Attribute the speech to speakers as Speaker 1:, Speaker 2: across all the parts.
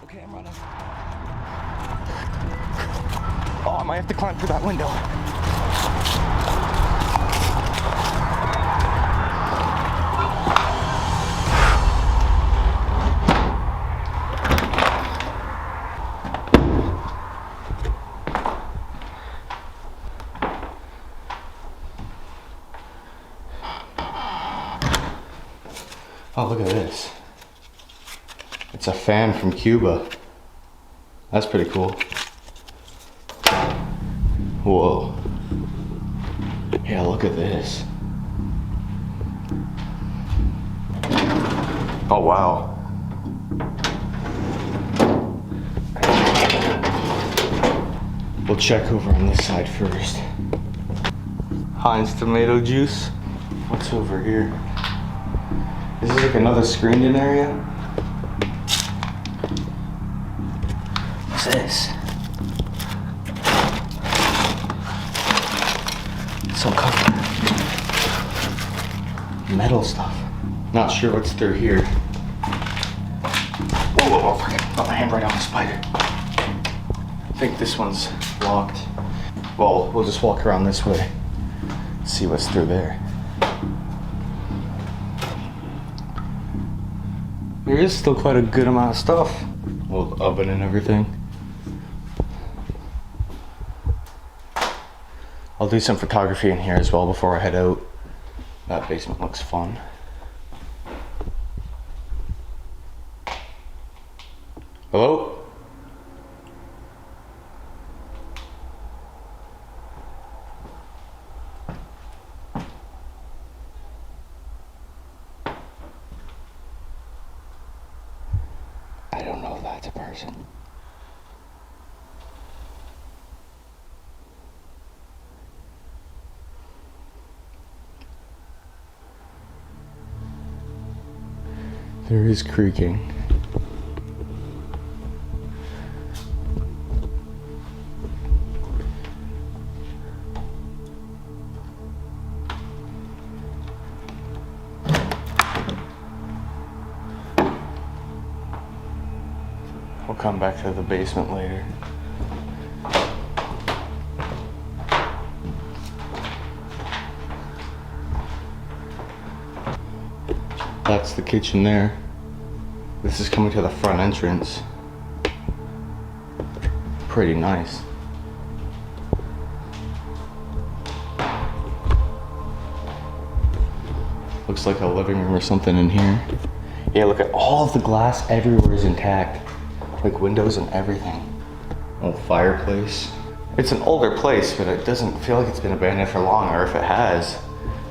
Speaker 1: Okay, I'm running. Oh, I might have to climb through that window. Oh, look at this. It's a fan from Cuba. That's pretty cool. Whoa. Yeah, look at this. Oh, wow. We'll check over on this side first. Heinz tomato juice. What's over here? Is this like another screened in area? What's this? Some cover. Metal stuff. Not sure what's through here. Whoa, whoa, whoa, fuck. Got my hand right on the spider. I think this one's locked. Well, we'll just walk around this way. See what's through there. There is still quite a good amount of stuff. Old oven and everything. I'll do some photography in here as well before I head out. That basement looks fun. Hello? I don't know if that's a person. There is creaking. We'll come back to the basement later. That's the kitchen there. This is coming to the front entrance. Pretty nice. Looks like a living room or something in here. Yeah, look at all of the glass everywhere is intact. Like windows and everything. Old fireplace. It's an older place, but it doesn't feel like it's been abandoned for long, or if it has,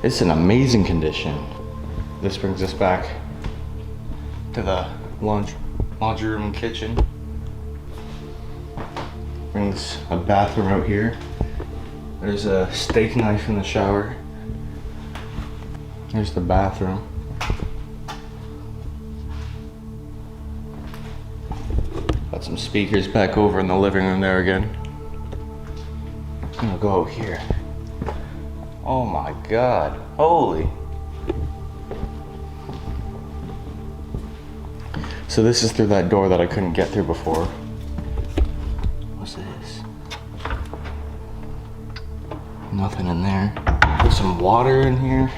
Speaker 1: it's in amazing condition. This brings us back to the laundry room and kitchen. Brings a bathroom out here. There's a steak knife in the shower. There's the bathroom. Got some speakers back over in the living room there again. I'm gonna go out here. Oh my God, holy. So this is through that door that I couldn't get through before. What's this? Nothing in there. There's some water in here.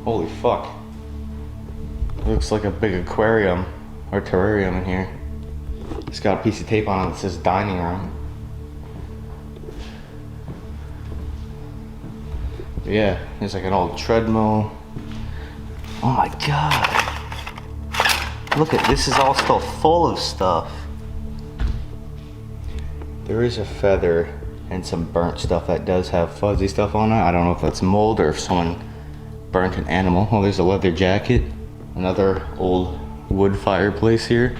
Speaker 1: Holy fuck. It looks like a big aquarium or terrarium in here. It's got a piece of tape on it that says dining room. But yeah, there's like an old treadmill. Oh my God. Look at this, is all still full of stuff. There is a feather and some burnt stuff that does have fuzzy stuff on it. I don't know if that's mold or if someone burnt an animal. Oh, there's a leather jacket. Another old wood fireplace here.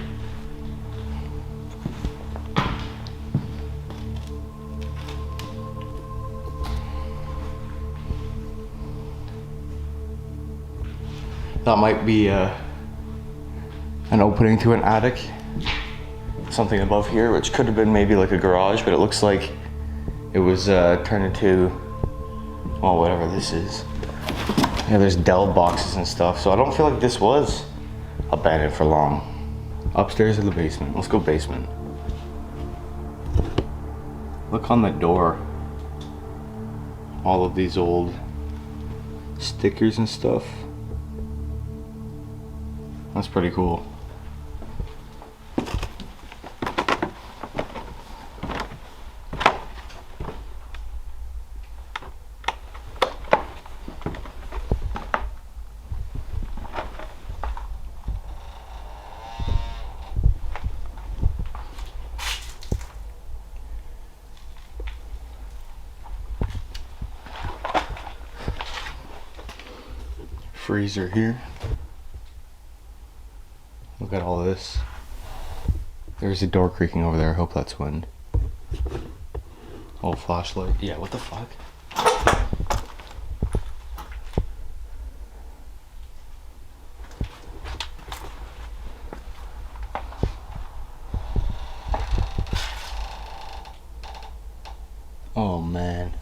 Speaker 1: That might be an opening to an attic. Something above here, which could have been maybe like a garage, but it looks like it was turned into, well, whatever this is. Yeah, there's Dell boxes and stuff, so I don't feel like this was abandoned for long. Upstairs or the basement? Let's go basement. Look on the door. All of these old stickers and stuff. That's pretty cool. Freezer here. Look at all this. There's a door creaking over there. I hope that's wind. Oh, flashlight. Yeah, what the fuck? Oh man.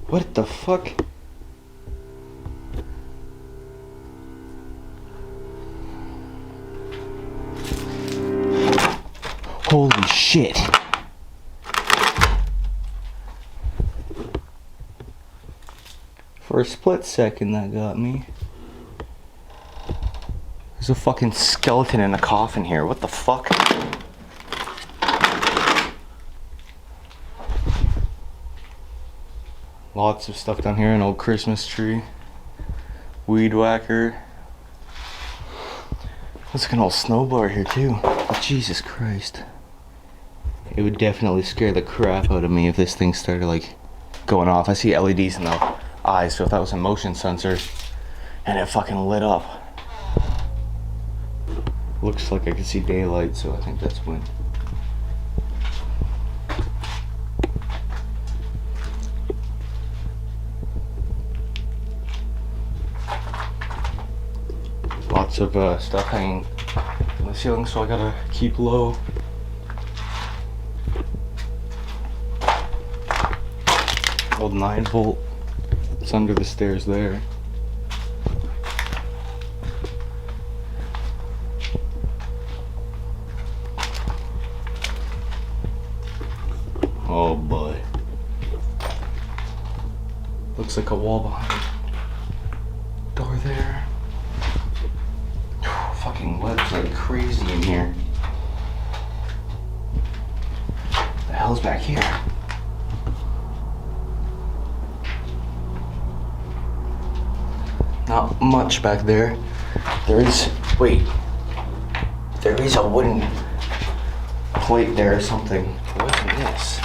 Speaker 1: What the fuck? Holy shit. For a split second that got me. There's a fucking skeleton in a coffin here. What the fuck? Lots of stuff down here. An old Christmas tree. Weed whacker. Looks like an old snowblower here too. Oh, Jesus Christ. It would definitely scare the crap out of me if this thing started like going off. I see LEDs in the eyes, so if that was a motion sensor and it fucking lit up. Looks like I can see daylight, so I think that's wind. Lots of stuff hanging from the ceiling, so I gotta keep low. Old 9-volt. It's under the stairs there. Oh boy. Looks like a wall behind. Door there. Fucking webs like crazy in here. The hell's back here? Not much back there. There is, wait. There is a wooden plate there or something. What is this?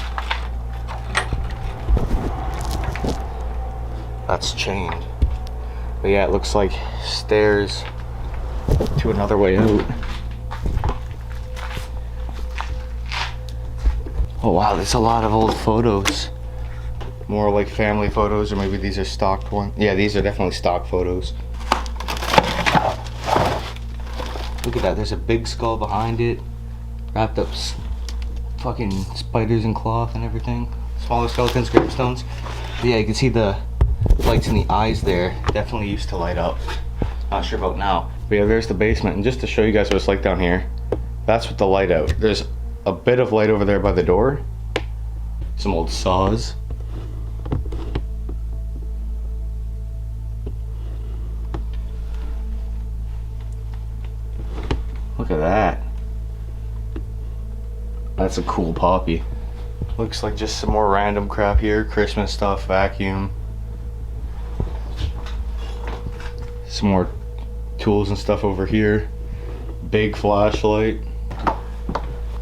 Speaker 1: That's chained. But yeah, it looks like stairs to another way out. Oh wow, there's a lot of old photos. More like family photos, or maybe these are stocked ones. Yeah, these are definitely stock photos. Look at that, there's a big skull behind it. Wrapped up fucking spiders and cloth and everything. Smaller skeletons, gravestones. But yeah, you can see the lights in the eyes there. Definitely used to light up. Not sure about now. But yeah, there's the basement. And just to show you guys what it's like down here, that's with the light out. There's a bit of light over there by the door. Some old saws. Look at that. That's a cool poppy. Looks like just some more random crap here. Christmas stuff, vacuum. Some more tools and stuff over here. Big flashlight.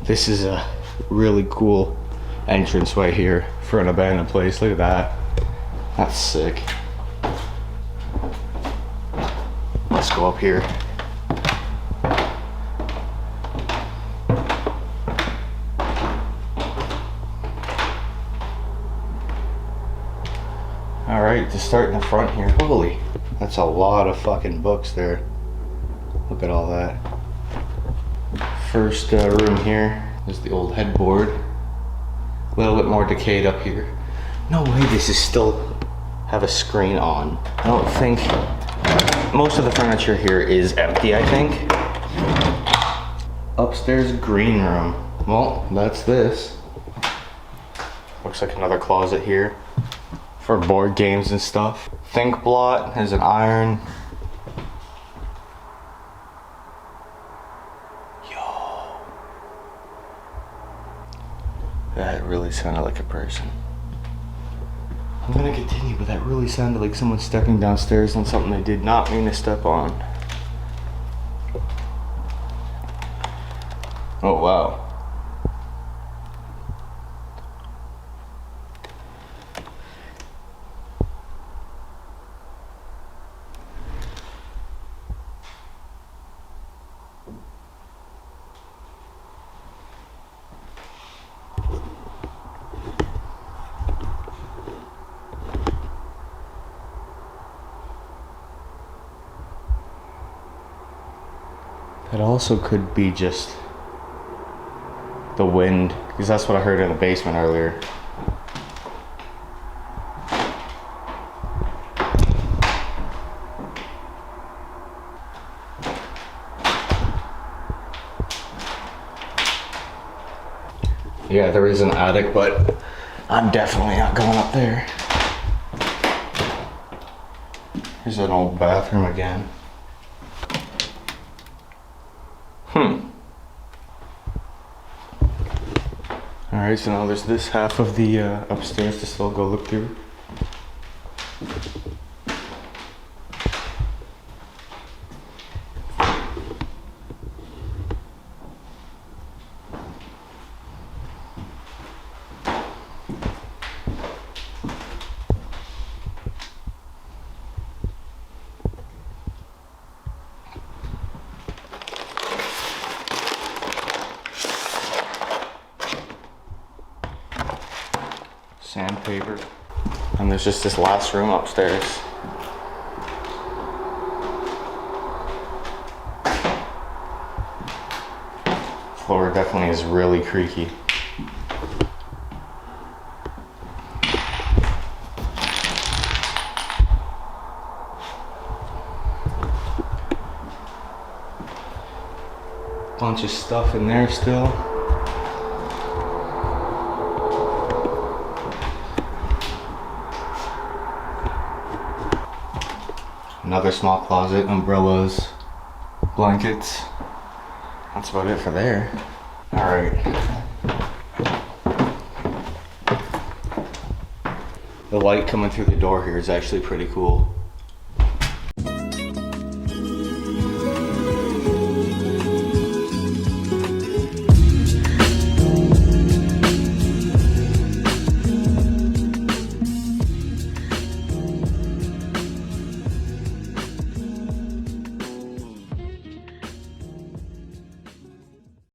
Speaker 1: This is a really cool entranceway here for an abandoned place. Look at that. That's sick. Let's go up here. Alright, to start in the front here. Holy, that's a lot of fucking books there. Look at all that. First room here is the old headboard. A little bit more decayed up here. No way this is still have a screen on. I don't think most of the furniture here is empty, I think. Upstairs green room. Well, that's this. Looks like another closet here for board games and stuff. Think blot has an iron. Yo. That really sounded like a person. I'm gonna continue, but that really sounded like someone stepping downstairs on something they did not mean to step on. Oh, wow. It also could be just the wind, because that's what I heard in the basement earlier. Yeah, there is an attic, but I'm definitely not going up there. Here's an old bathroom again. Alright, so now there's this half of the upstairs to still go look through. Sandpaper. And there's just this last room upstairs. Floor definitely is really creaky. Bunch of stuff in there still. Another small closet, umbrellas, blankets. That's about it for there. All right. The light coming through the door here is actually pretty cool.